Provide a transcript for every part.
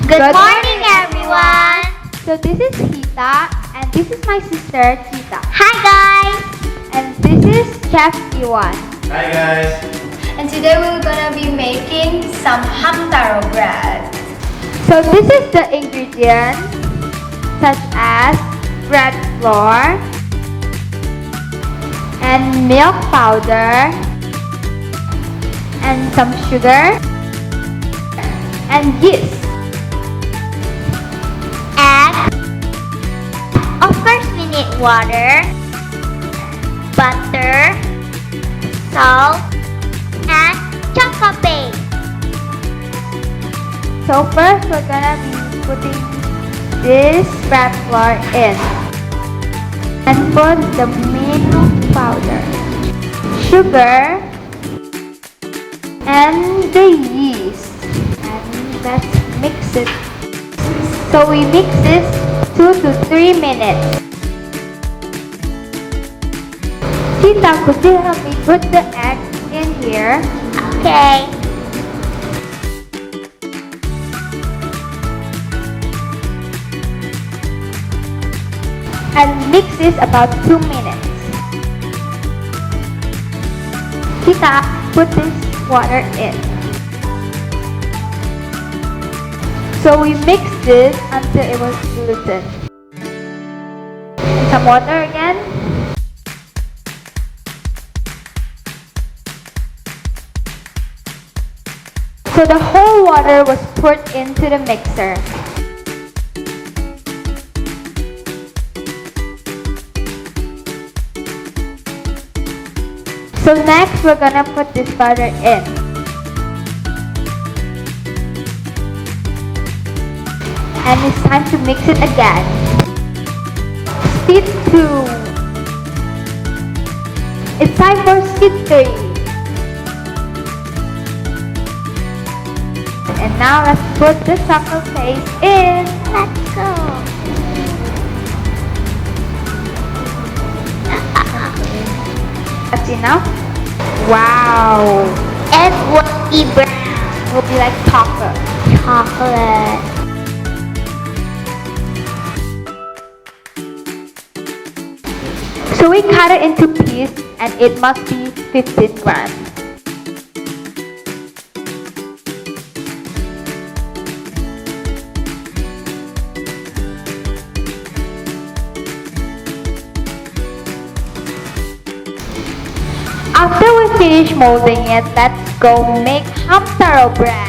Good morning, everyone. So this is Hita and this is my sister Tita. Hi, guys. And this is Chef Iwan. Hi guys. And today we're gonna be making some Hamtaro bread. So this is the ingredients such as bread flour and milk powder and some sugar and yeast. Egg. Of course, we need water, butter, salt, and chocolate base. So first we're gonna be putting this bread flour in and put the milk powder, sugar, and the yeast, and let's mix it. So we mix this 2 to 3 minutes. Tita, could you help me put the egg in here? Okay. And mix this about 2 minutes. Tita, put this water in. So we mix this until it was gluten. Some water again. So the whole water was poured into the mixer. So next we're gonna put this butter in. And it's time to mix it again. Step 2. It's time for step 3. And now let's put the chocolate paste in. Let's go. That's enough. Wow. It will be brown. Will be like chocolate. Chocolate. So we cut it into pieces and it must be 15 grams. After we finish molding it, let's go make Hamtaro bread.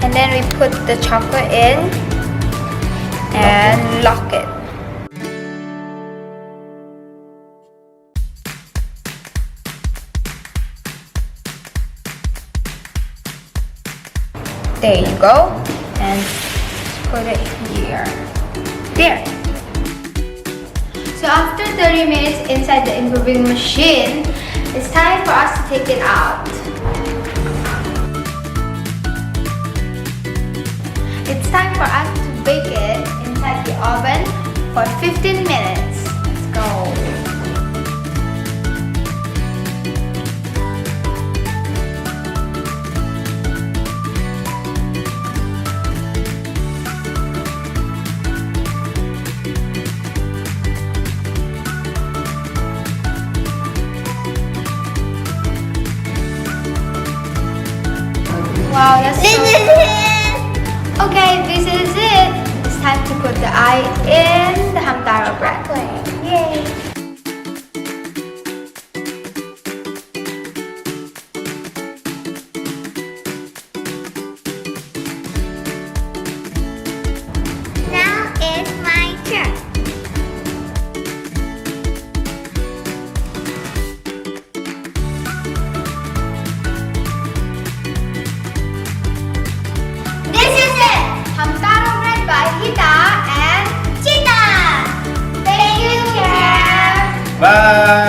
And then we put the chocolate in and lock it. There you go. And put it here. There. So after 30 minutes inside the improving machine, it's time for us to take it out. It's time for us to bake it inside the oven for 15 minutes. Let's go. Wow, that's so good. Okay, this is it. It's time to put the eye in the Hamtaro bread. Yay! Now it's my turn. This is it! Hamtaro bread by Hita and Chita! Thank you, Chef! Bye.